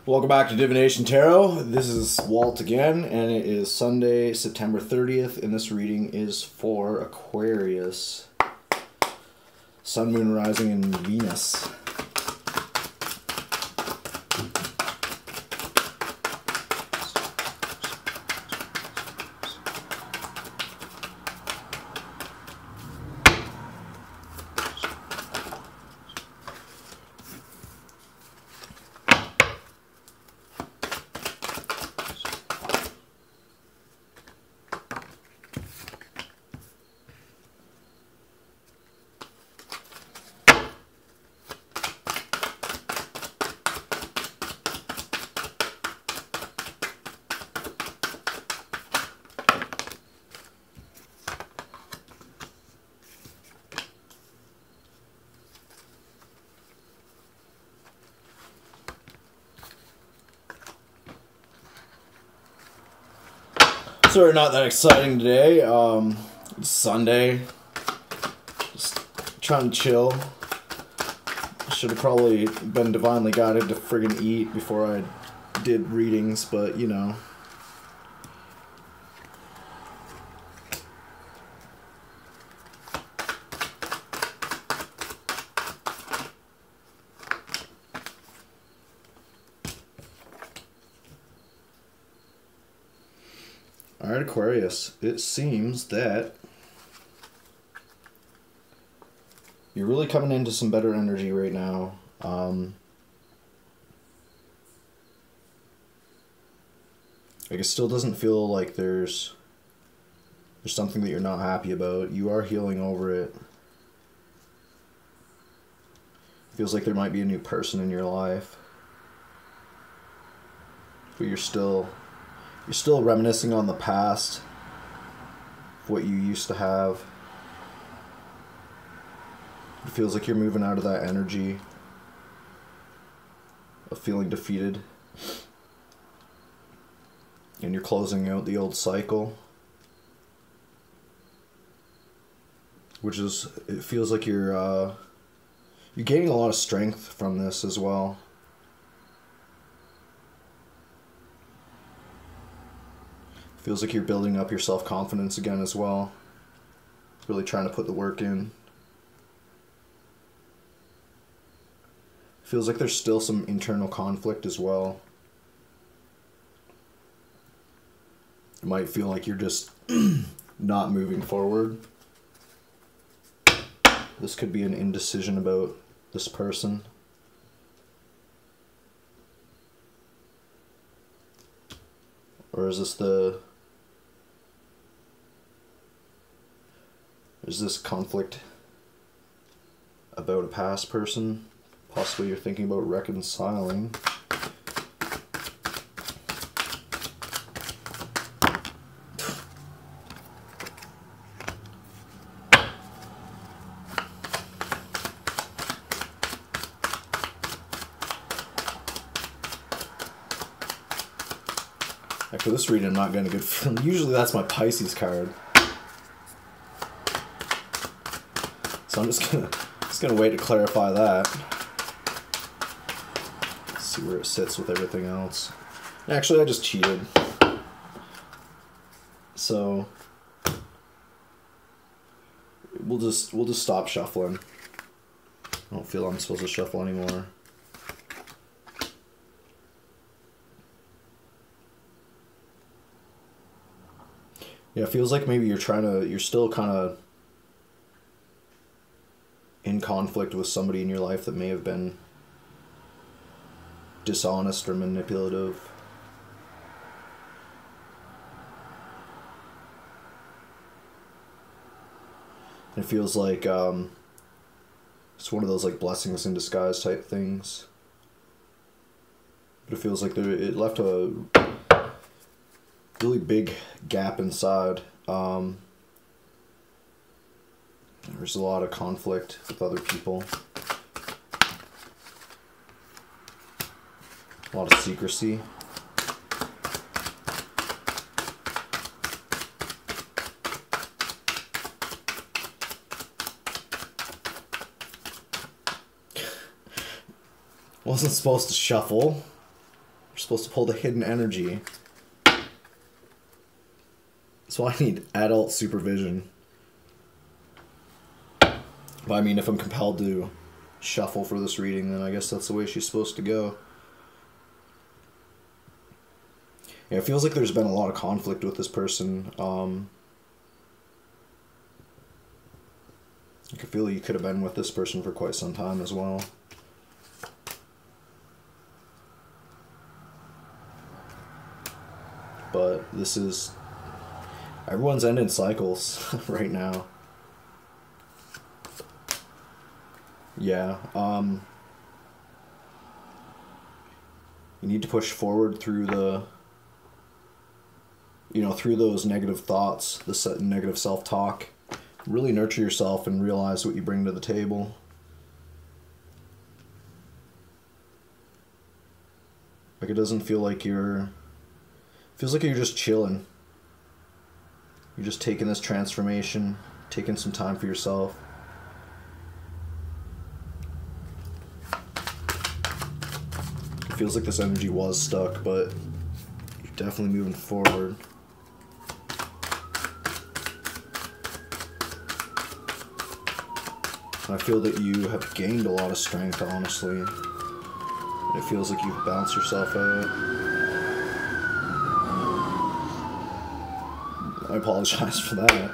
Welcome back to Divination Tarot. This is Walt again, and it is Sunday, September 30th, and this reading is for Aquarius. Sun, Moon, Rising, and Venus. Sorry, not that exciting today. It's Sunday. Just trying to chill. Should have probably been divinely guided to friggin' eat before I did readings, but you know. Alright, Aquarius, it seems that you're really coming into some better energy right now. Like, it still doesn't feel like there's something that you're not happy about. You are healing over it. Feels like there might be a new person in your life. But you're still reminiscing on the past, what you used to have. It feels like you're moving out of that energy of feeling defeated. And you're closing out the old cycle. Which is, it feels like you're gaining a lot of strength from this as well. Feels like you're building up your self-confidence again as well. Really trying to put the work in. Feels like there's still some internal conflict as well. It might feel like you're just not moving forward. This could be an indecision about this person. Or is this conflict about a past person? Possibly you're thinking about reconciling. For this reading, I'm not getting a good feeling. Usually that's my Pisces card. So I'm just gonna wait to clarify that. Let's see where it sits with everything else. Actually, I just cheated. So we'll just stop shuffling. I don't feel I'm supposed to shuffle anymore. Yeah, it feels like maybe you're still kind of in conflict with somebody in your life that may have been dishonest or manipulative. It feels like it's one of those like blessings in disguise type things. But it feels like it left a really big gap inside. There's a lot of conflict with other people. A lot of secrecy. Wasn't supposed to shuffle. We're supposed to pull the hidden energy. So I need adult supervision. But I mean, if I'm compelled to shuffle for this reading, then I guess that's the way she's supposed to go. Yeah, it feels like there's been a lot of conflict with this person. I can feel you could have been with this person for quite some time as well. But this is... everyone's ending cycles right now. Yeah, you need to push forward through the, through those negative thoughts, the negative self-talk. Really nurture yourself and realize what you bring to the table. Like, it doesn't feel like feels like you're just chilling. You're just taking this transformation, taking some time for yourself. Feels like this energy was stuck, but you're definitely moving forward. And I feel that you have gained a lot of strength, honestly. And it feels like you've balanced yourself out. I apologize for that.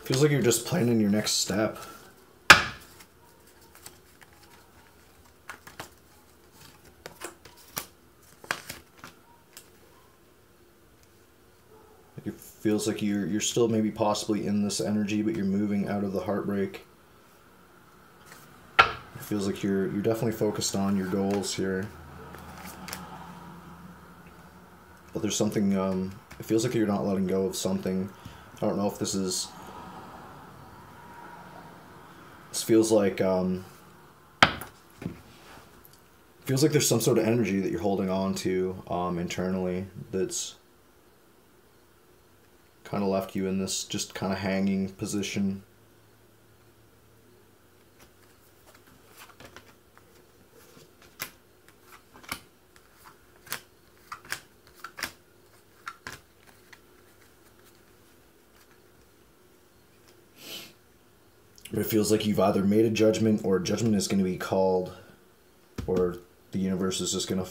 Feels like you're just planning your next step. It feels like you're still maybe possibly in this energy, but you're moving out of the heartbreak. It feels like you're definitely focused on your goals here. But there's something, it feels like you're not letting go of something. I don't know if this is... This feels like there's some sort of energy that you're holding on to internally that's kind of left you in this just kind of hanging position. But it feels like you've either made a judgment, or a judgment is going to be called, or the universe is just going to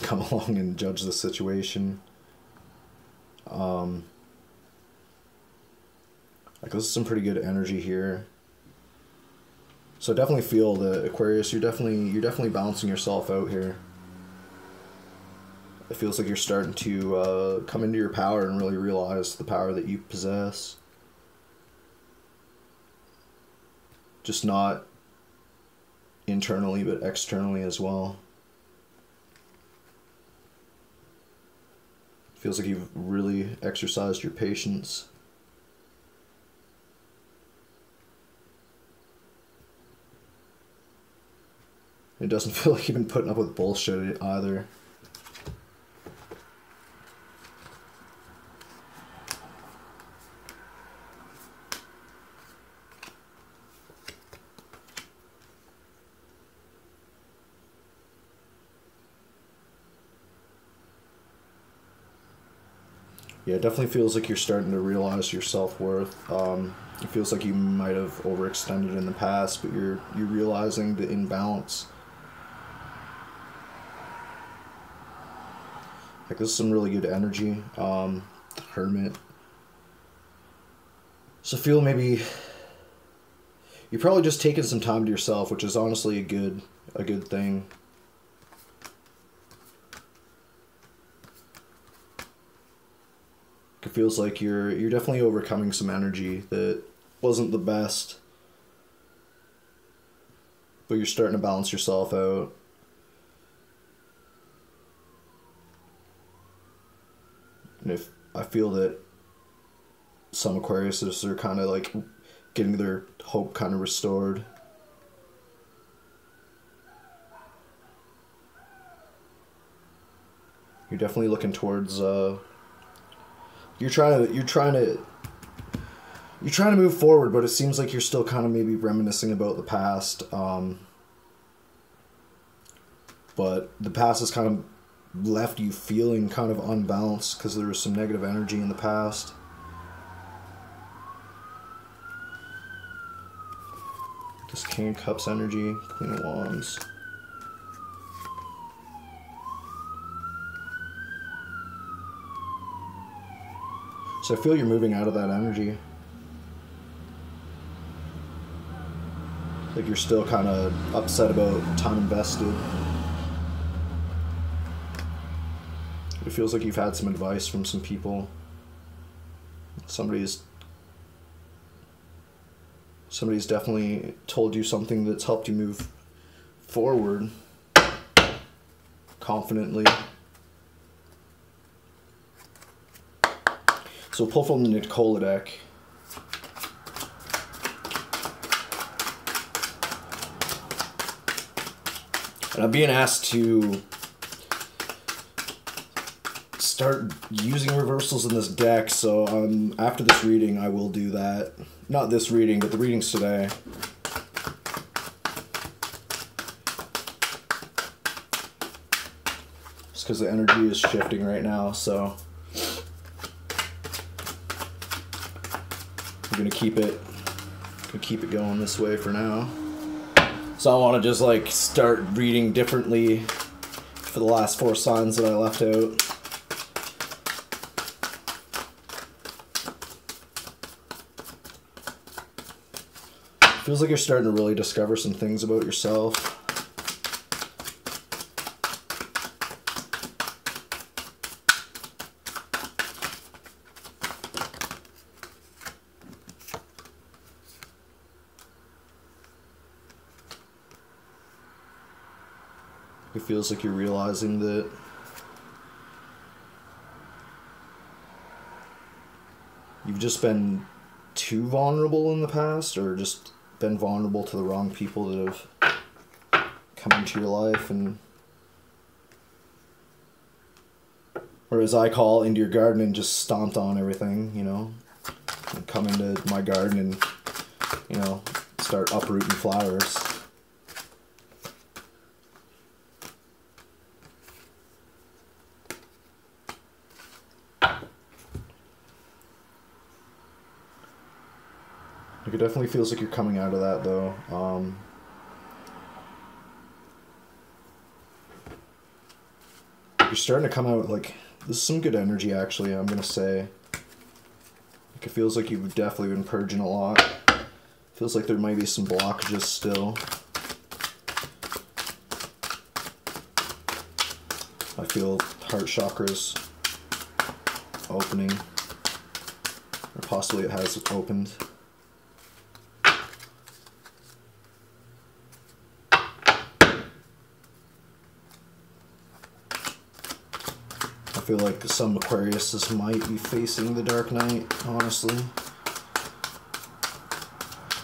come along and judge the situation. Like, this is some pretty good energy here. So I definitely feel that, Aquarius, you're definitely balancing yourself out here. It feels like you're starting to come into your power and really realize the power that you possess. Just not internally, but externally as well. Feels like you've really exercised your patience. It doesn't feel like you've been putting up with bullshit either. Yeah, it definitely feels like you're starting to realize your self-worth. It feels like you might have overextended in the past, but you're realizing the imbalance. Like, this is some really good energy. Hermit. So feel maybe you're probably just taking some time to yourself, which is honestly a good thing. It feels like you're definitely overcoming some energy that wasn't the best, but you're starting to balance yourself out. And if I feel that some Aquariuses are kind of like getting their hope kind of restored. You're definitely looking towards You're trying to move forward, but it seems like you're still kind of maybe reminiscing about the past. But the past has kind of left you feeling kind of unbalanced because there was some negative energy in the past. This King of Cups energy, Queen of Wands. So I feel you're moving out of that energy. Like you're still kind of upset about time invested. It feels like you've had some advice from some people. Somebody's definitely told you something that's helped you move forward confidently. So we'll pull from the Nicola deck. And I'm being asked to start using reversals in this deck, so after this reading I will do that. Not this reading, but the readings today. Just because the energy is shifting right now, so I'm gonna keep it going this way for now. So I want to just like start reading differently for the last 4 signs that I left out. Feels like you're starting to really discover some things about yourself. It feels like you're realizing that you've just been too vulnerable in the past, or just been vulnerable to the wrong people that have come into your life, and or as I call, into your garden and just stomped on everything, you know, and come into my garden and, you know, start uprooting flowers. It definitely feels like you're coming out of that, though. You're starting to come out, like, this is some good energy, actually, I'm gonna say. Like, it feels like you've definitely been purging a lot. Feels like there might be some blockages still. I feel heart chakras opening. Or possibly it has opened. I feel like some Aquariuses might be facing the Dark Knight, honestly.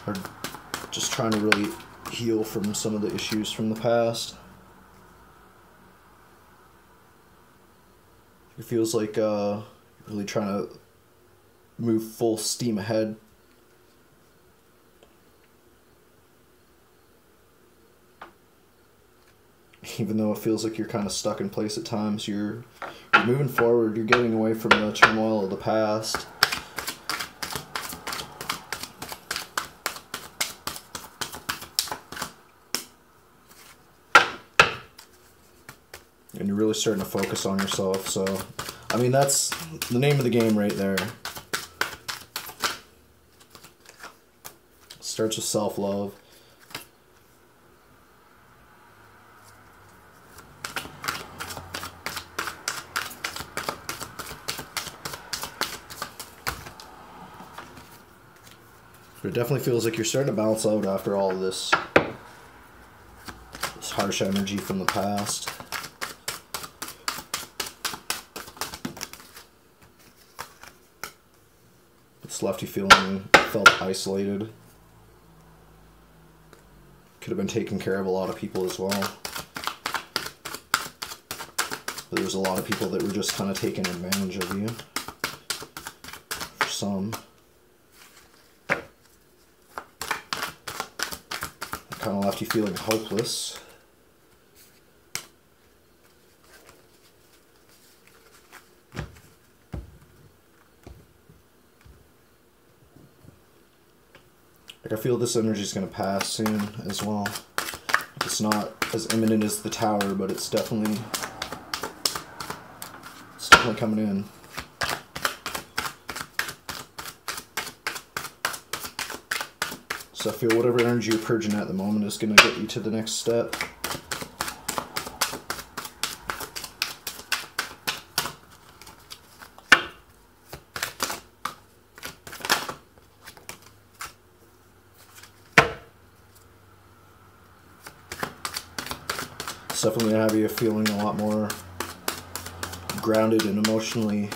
Or just trying to really heal from some of the issues from the past. It feels like really trying to move full steam ahead. Even though it feels like you're kind of stuck in place at times, you're moving forward, you're getting away from the turmoil of the past. And you're really starting to focus on yourself, so, I mean, that's the name of the game right there. It starts with self-love. It definitely feels like you're starting to bounce out after all of this harsh energy from the past. It's left you felt isolated. Could have been taking care of a lot of people as well. But there's a lot of people that were just kind of taking advantage of you. some. Kind of left you feeling hopeless. Like, I feel this energy is going to pass soon as well. It's not as imminent as the tower, but it's definitely coming in. So I feel whatever energy you're purging at the moment is going to get you to the next step. It's definitely going to have you feeling a lot more grounded and emotionally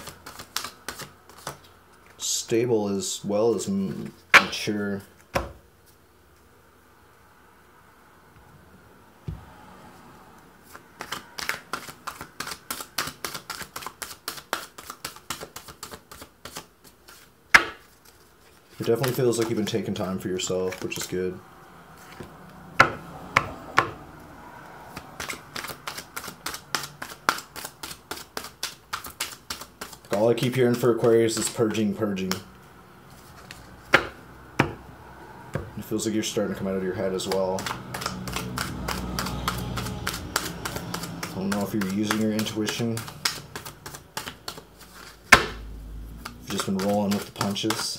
stable, as well as mature. It definitely feels like you've been taking time for yourself, which is good. All I keep hearing for Aquarius is purging, purging. It feels like you're starting to come out of your head as well. I don't know if you're using your intuition. You've just been rolling with the punches.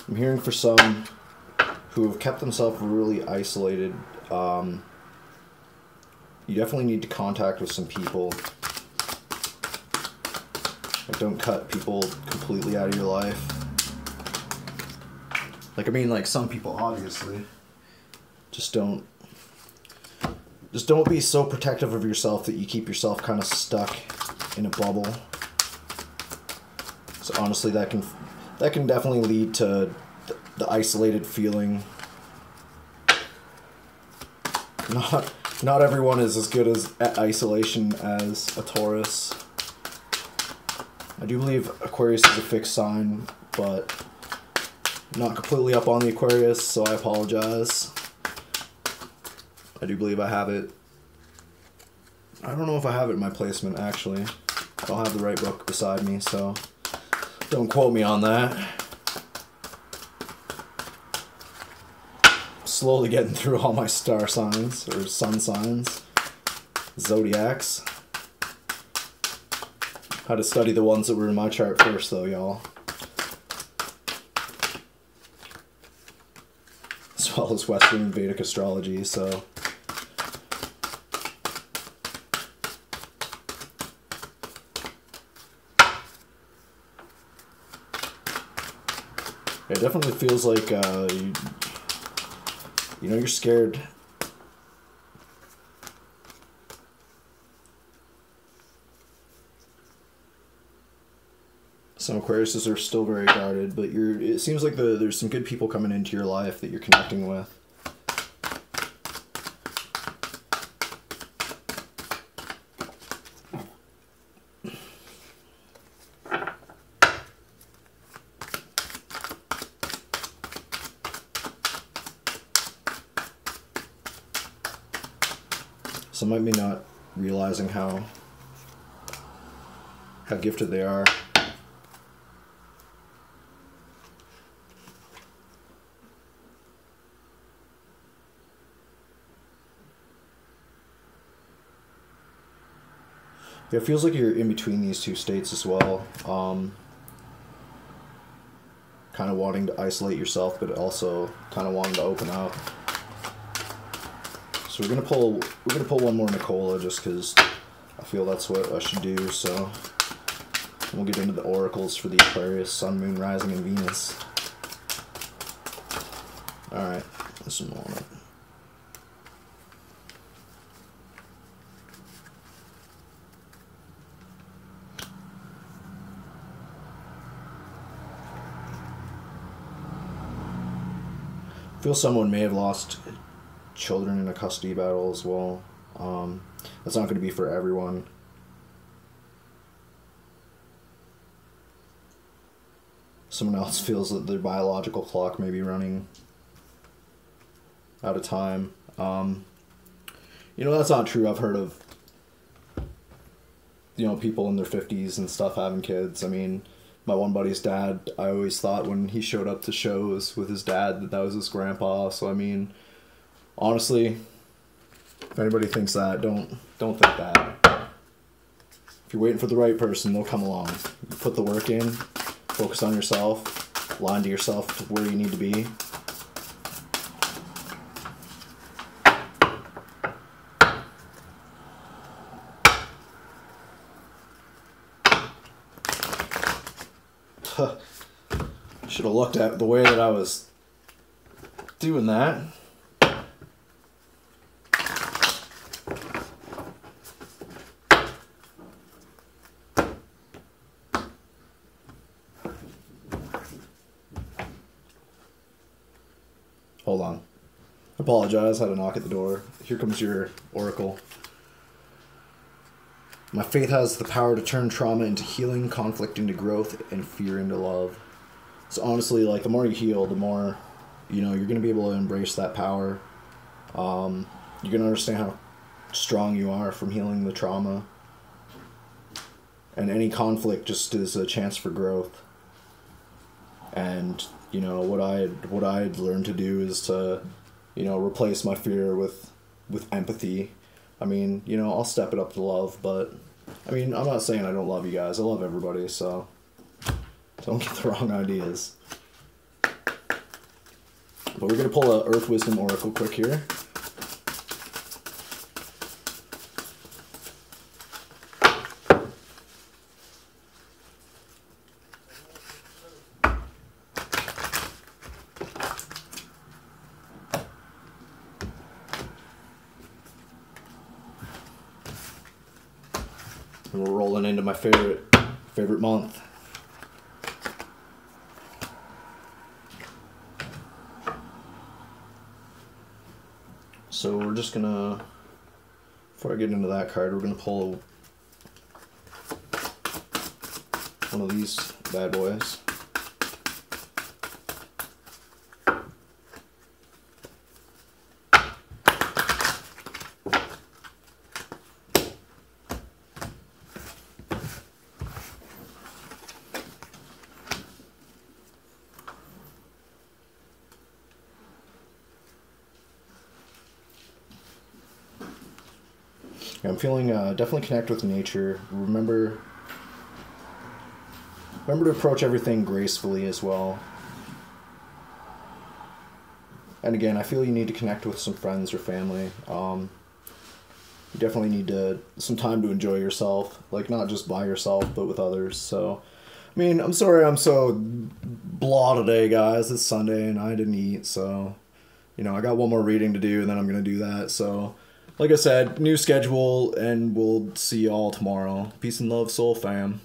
I'm hearing for some who have kept themselves really isolated, you definitely need to contact with some people. Like, don't cut people completely out of your life. Like, I mean, like, some people, obviously. Just don't be so protective of yourself that you keep yourself kind of stuck in a bubble. So honestly, that can definitely lead to the isolated feeling. Not everyone is as good at isolation as a Taurus. I do believe Aquarius is a fixed sign, but I'm not completely up on the Aquarius, so I apologize. I do believe I have it. I don't know if I have it in my placement, actually. I don't have the right book beside me, so don't quote me on that. Slowly getting through all my star signs, or sun signs, zodiacs. Had to study the ones that were in my chart first, though, y'all. As well as Western Vedic astrology, so. It definitely feels like you know you're scared. Some Aquariuses are still very guarded, but it seems like there's some good people coming into your life that you're connecting with. Some might be not realizing how gifted they are. Yeah, it feels like you're in between these two states as well. Kind of wanting to isolate yourself, but also kind of wanting to open up. So we're gonna pull one more Nicola just because I feel that's what I should do. So We'll get into the oracles for the Aquarius, Sun, Moon, Rising, and Venus. Alright, this one on it. I feel someone may have lost children in a custody battle as well. That's not going to be for everyone. Someone else feels that their biological clock may be running out of time. You know, that's not true. I've heard of, you know, people in their 50s and stuff having kids. I mean, my one buddy's dad, I always thought when he showed up to shows with his dad that that was his grandpa. So, I mean, honestly, if anybody thinks that, don't think that. If you're waiting for the right person, they'll come along. You put the work in, focus on yourself, align to yourself to where you need to be. Should have looked at the way that I was doing that. Hold on. I apologize, I had a knock at the door. Here comes your oracle. My faith has the power to turn trauma into healing, conflict into growth, and fear into love. So honestly, like, the more you heal, the more, you know, you're going to be able to embrace that power. You're going to understand how strong you are from healing the trauma. And any conflict just is a chance for growth. And, you know, what I'd learned to do is to, you know, replace my fear with empathy. I mean, you know, I'll step it up to love, but, I mean, I'm not saying I don't love you guys. I love everybody, so don't get the wrong ideas. But we're going to pull a Earth Wisdom Oracle quick here. And we're rolling into my favorite month. So we're just gonna, before I get into that card, we're gonna pull one of these bad boys. I'm feeling definitely connect with nature. Remember to approach everything gracefully as well. And again, I feel you need to connect with some friends or family. You definitely need some time to enjoy yourself, like not just by yourself, but with others. So, I mean, I'm sorry I'm so blah today, guys. It's Sunday and I didn't eat, so, you know, I got one more reading to do and then I'm gonna do that. So, like I said, new schedule, and we'll see y'all tomorrow. Peace and love, soul fam.